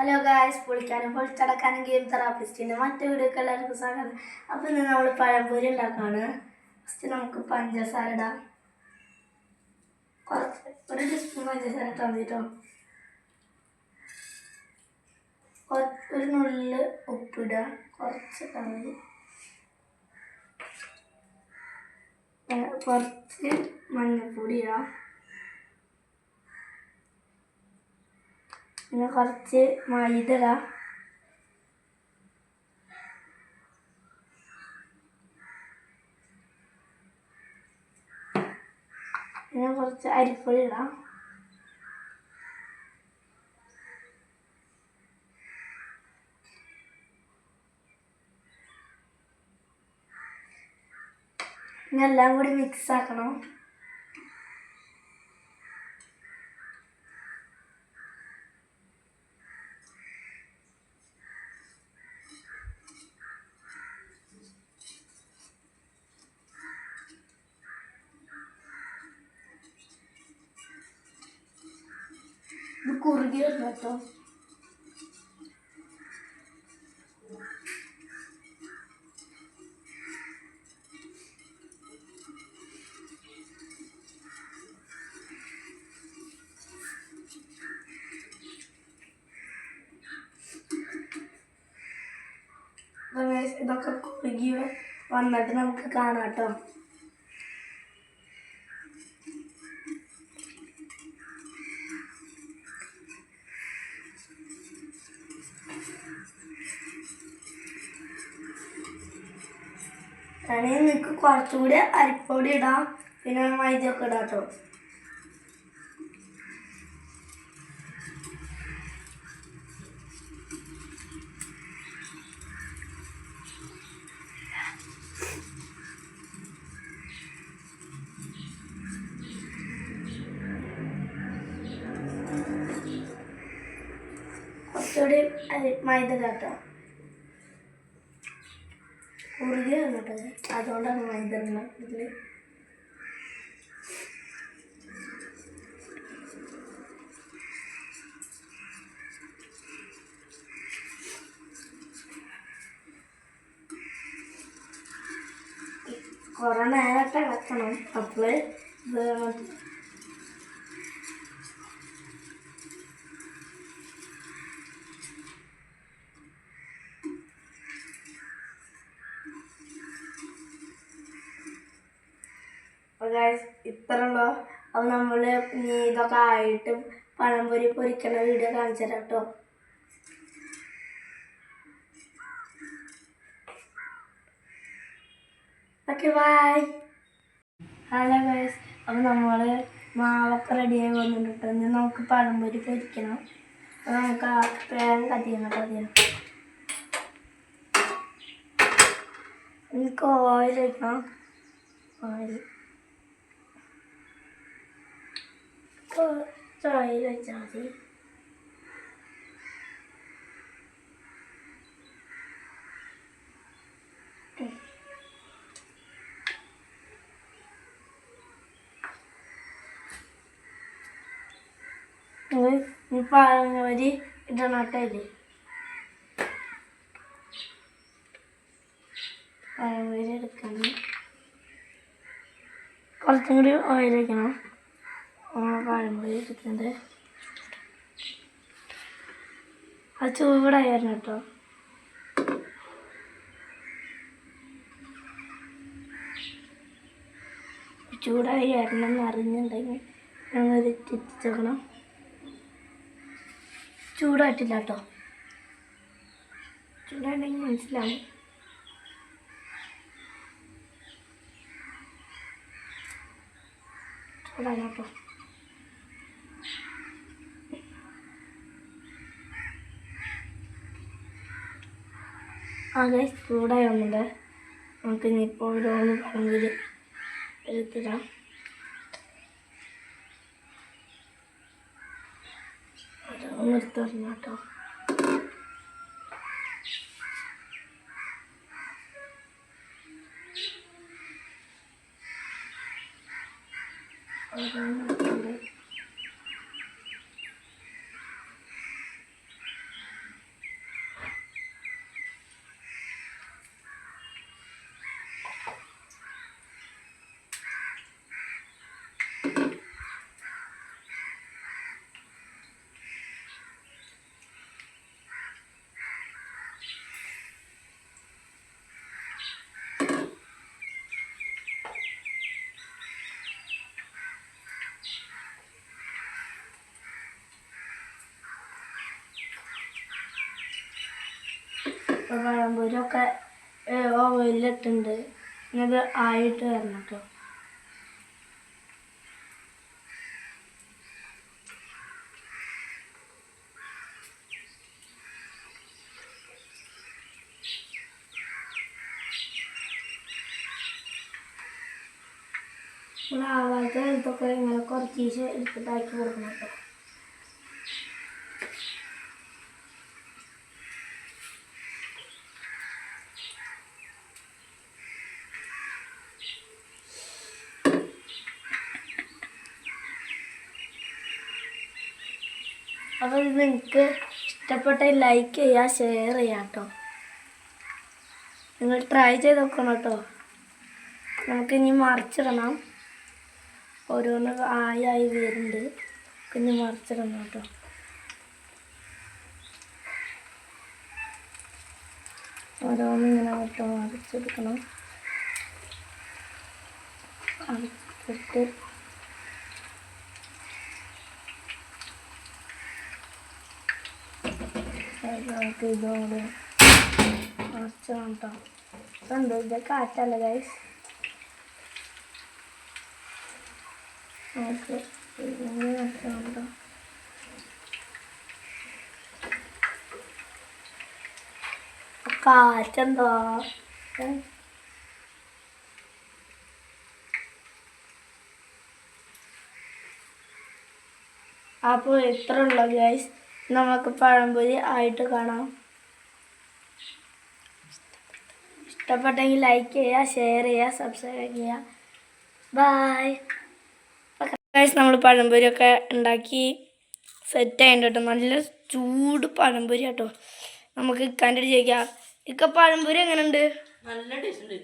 Hello guys, പൊളിക്കാനും പൊളിച്ചടക്കാനും game തെറാപ്പിസ്റ്റിൻ്റെ മറ്റു വീഡിയോക്ക് എല്ലാവർക്കും സ്വാഗതം. അപ്പോൾ ഇന്ന് നമ്മൾ പഴംപൊരി ഉണ്ടാക്കുകയാണ്. ഫസ്റ്റ് നമുക്ക് പഞ്ചസാര ഇടാം. ഒരു ടീസ്പൂൺ പഞ്ചസാര ഇട്ടാൽ മതി കേട്ടോ. ഒരു നുള്ളിൽ ഉപ്പിടുക, കുറച്ച് ഇട്ടാൽ മതി. കുറച്ച് മഞ്ഞൾപ്പൊടി ഇടാം. പിന്നെ കുറച്ച് മൈദ ഇടാം. പിന്നെ കുറച്ച് അരിപ്പൊടി ഇടാം. പിന്നെ എല്ലാം കൂടി മിക്സ് ആക്കണം. ഇത് കുറുകി വരണം കേട്ടോ. ഇതൊക്കെ കുറുകി വന്നിട്ട് നമുക്ക് കാണാം കേട്ടോ. വേണമെങ്കിൽ നിങ്ങൾക്ക് കുറച്ചുകൂടി അരിപ്പൊടി ഇടാം, പിന്നെ മൈദയൊക്കെ ഇടാം കേട്ടോ. കുറച്ചുകൂടി മൈദ കേട്ടോ. കുറുകി വന്നിട്ടത്, അതുകൊണ്ടാണ് മൈദ ഇതിൽ. കുറേ നേരത്തെ ഇളക്കണം. അപ്പോൾ ഇത് ഇത്രയുള്ളൂ. അത് നമ്മൾ ഇനി ഇതൊക്കെ ആയിട്ട് പഴംപൊരി പൊരിക്കുന്ന വീഡിയോ കാണിച്ചു തരാം കേട്ടോ. Okay, by. ഹലോ ഗൈസ്, അപ്പോൾ നമ്മൾ മാവൊക്കെ റെഡിയായി വന്നിട്ട് ഇനി നമുക്ക് പഴംപൊരി പൊരിക്കണം. അപ്പോൾ നമുക്ക് ആ പാൻ കത്തിക്കണം കേട്ടോ. എനിക്ക് ഓയിൽ ഒഴിക്കണം. ഓയിൽ ഓയിൽ ഒഴിച്ചാൽ മതി. ഈ പഴംപൊരി ഇടണം കേട്ടോ. ഇത് പഴംപൊരി എടുക്കണം. കുറച്ചും കൂടി ഓയിൽ വയ്ക്കണം. പഴംപൊരി എടുക്കുന്നുണ്ട്. അത് ചൂടായി വരണം കേട്ടോ. ചൂടായി വരണം എന്ന് അറിഞ്ഞിട്ടുണ്ടെങ്കിൽ ഞങ്ങൾ തിരിച്ചേക്കണം. ചൂടായിട്ടില്ല കേട്ടോ. ചൂടായിട്ടുണ്ടെങ്കിൽ മനസ്സിലാവും. ചൂടായി കേട്ടോ. ആകെ ചൂടായി വന്നിട്ട് നമുക്ക് ഇനിയിപ്പോൾ ഓരോന്ന് പഴംപൊരി എടുത്തിടാം. ഓരോന്ന് എടുത്തിടണം കേട്ടോ. ഓരോന്ന് എടുത്തിട്ട് ഇപ്പോൾ പഴംപൊരിയൊക്കെ ഓവനിലിട്ടുണ്ട്. ഇത് ആയിട്ട് വരണം കേട്ടോ. നമ്മൾ ആവാത്ത കാലത്തൊക്കെ ഇങ്ങനെ കുറച്ച് എടുത്തിട്ടാക്കി കൊടുക്കണം കേട്ടോ. അപ്പോൾ ഇത് നിങ്ങൾക്ക് ഇഷ്ടപ്പെട്ട ലൈക്ക് ചെയ്യുക, ഷെയർ ചെയ്യുക കേട്ടോ. നിങ്ങൾ ട്രൈ ചെയ്ത് നോക്കണം കേട്ടോ. നമുക്കിനി മറിച്ചിടണം. ഓരോന്ന് ആയി വരുന്നുണ്ട്. ഇനി മറിച്ചിടണം കേട്ടോ. ഓരോന്ന് ഇങ്ങനെ കേട്ടോ മറിച്ചെടുക്കണം. മറിച്ചിട്ട് നമുക്ക് ഇതോടെ മറിച്ചിടണം കേട്ടോ. കണ്ടോ, ഇത് കാറ്റല്ല ഗൈസ്. നമുക്ക് ഇങ്ങനെ മറിച്ചിടണം കേട്ടോ. കാറ്റെന്തോ അപ്പോൾ ഇത്ര ഉള്ളൂ ഗൈസ്. നമുക്ക് പഴംപൊരി ആയിട്ട് കാണാം. ഇഷ്ടപ്പെട്ടെങ്കിൽ ലൈക്ക് ചെയ്യുക, ഷെയർ ചെയ്യുക, സബ്സ്ക്രൈബ് ചെയ്യുക. Bye guys. നമ്മൾ പഴംപൊരിയൊക്കെ ഉണ്ടാക്കി സെറ്റ് ആയിട്ട് കേട്ടോ. നല്ല ചൂട് പഴംപൊരി കേട്ടോ. നമുക്ക് ഇക്കാൻ്റെ ചോദിക്കാം, ഇക്ക പഴംപൊരി എങ്ങനെയുണ്ട്? നല്ല ടേസ്റ്റ് ഉണ്ട്.